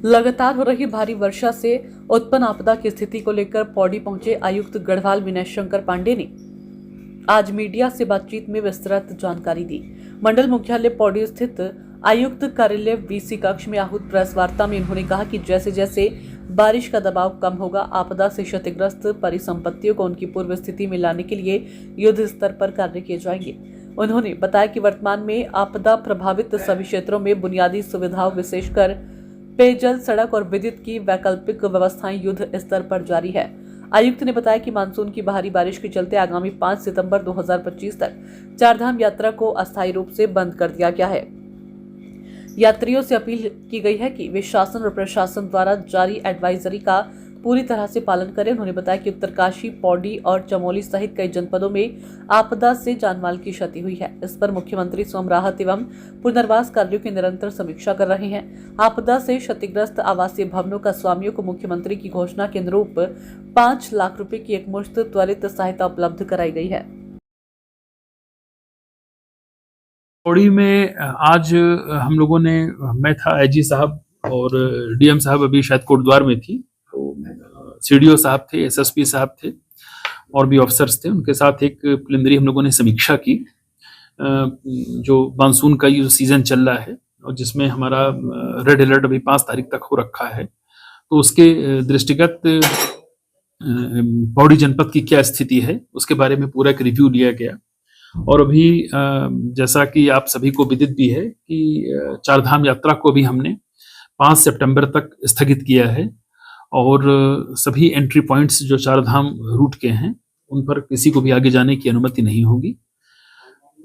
लगातार हो रही भारी वर्षा से उत्पन्न आपदा की स्थिति को लेकर पौड़ी पहुंचे आयुक्त गढ़वाल विनय शंकर पांडे ने आज मीडिया से बातचीत में विस्तृत जानकारी दी। मंडल मुख्यालय पौड़ी स्थित आयुक्त कार्यालय वीसी कक्ष में आहूत प्रेस वार्ता में उन्होंने कहा कि जैसे जैसे बारिश का दबाव कम होगा, आपदा से क्षतिग्रस्त परिसंपत्तियों को उनकी पूर्व स्थिति में लाने के लिए युद्ध स्तर पर कार्य किए जाएंगे। उन्होंने बताया कि वर्तमान में आपदा प्रभावित सभी क्षेत्रों में बुनियादी सुविधाओं विशेषकर पेयजल, सड़क और विद्युत की वैकल्पिक व्यवस्थाएं युद्ध स्तर पर जारी है। आयुक्त ने बताया कि मानसून की भारी बारिश के चलते आगामी 5 सितंबर 2025 तक चारधाम यात्रा को अस्थायी रूप से बंद कर दिया गया है। यात्रियों से अपील की गई है कि वे शासन और प्रशासन द्वारा जारी एडवाइजरी का पूरी तरह से पालन करें। उन्होंने बताया कि उत्तरकाशी, पौड़ी और चमोली सहित कई जनपदों में आपदा से जानमाल की क्षति हुई है। इस पर मुख्यमंत्री स्वयं राहत एवं पुनर्वास कार्यों की निरंतर समीक्षा कर रहे हैं। आपदा से क्षतिग्रस्त आवासीय भवनों का स्वामियों को मुख्यमंत्री की घोषणा के अनुरूप 5 लाख रुपए की एकमुश्त त्वरित सहायता उपलब्ध कराई गई है। पौड़ी में आज हम लोगों ने, मैं था, आईजी साहब और डीएम साहब अभी शायद कोटद्वार में थी, तो सीडीओ साहब थे, एसएसपी साहब थे और भी ऑफिसर्स थे। उनके साथ एक प्रिलिमिनरी हम लोगों ने समीक्षा की जो मानसून का ये सीजन चल रहा है और जिसमें हमारा रेड अलर्ट अभी 5 तारीख तक हो रखा है, तो उसके दृष्टिगत पौड़ी जनपद की क्या स्थिति है उसके बारे में पूरा एक रिव्यू लिया गया। और अभी जैसा कि आप सभी को विदित भी है कि चारधाम यात्रा को भी हमने 5 सितंबर तक स्थगित किया है और सभी एंट्री पॉइंट्स जो चारधाम रूट के हैं उन पर किसी को भी आगे जाने की अनुमति नहीं होगी।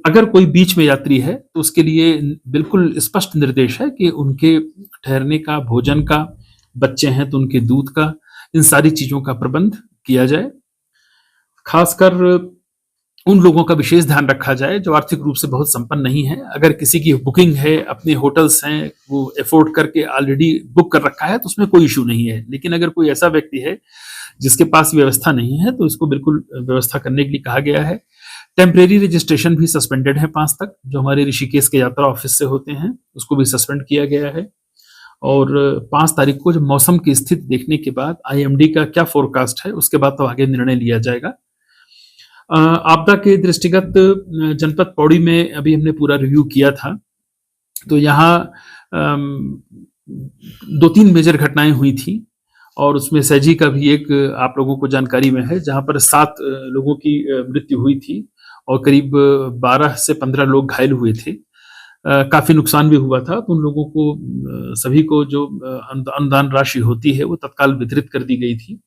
अगर कोई बीच में यात्री है तो उसके लिए बिल्कुल स्पष्ट निर्देश है कि उनके ठहरने का, भोजन का, बच्चे हैं तो उनके दूध का, इन सारी चीजों का प्रबंध किया जाए। खासकर उन लोगों का विशेष ध्यान रखा जाए जो आर्थिक रूप से बहुत संपन्न नहीं है। अगर किसी की बुकिंग है, अपने होटल्स हैं, वो अफोर्ड करके ऑलरेडी बुक कर रखा है तो उसमें कोई इशू नहीं है। लेकिन अगर कोई ऐसा व्यक्ति है जिसके पास व्यवस्था नहीं है तो इसको बिल्कुल व्यवस्था करने के लिए कहा गया है। टेम्परेरी रजिस्ट्रेशन भी सस्पेंडेड है 5 तक, जो हमारे ऋषिकेश के यात्रा ऑफिस से होते हैं उसको भी सस्पेंड किया गया है। और 5 तारीख को जब मौसम की स्थिति देखने के बाद आईएमडी का क्या फोरकास्ट है उसके बाद तो आगे निर्णय लिया जाएगा। आपदा के दृष्टिगत जनपद पौड़ी में अभी हमने पूरा रिव्यू किया था, तो यहाँ 2-3 मेजर घटनाएं हुई थी और उसमें सैजी का भी एक आप लोगों को जानकारी में है, जहां पर 7 लोगों की मृत्यु हुई थी और करीब 12 से 15 लोग घायल हुए थे। काफी नुकसान भी हुआ था, तो उन लोगों को सभी को जो अनुदान राशि होती है वो तत्काल वितरित कर दी गई थी।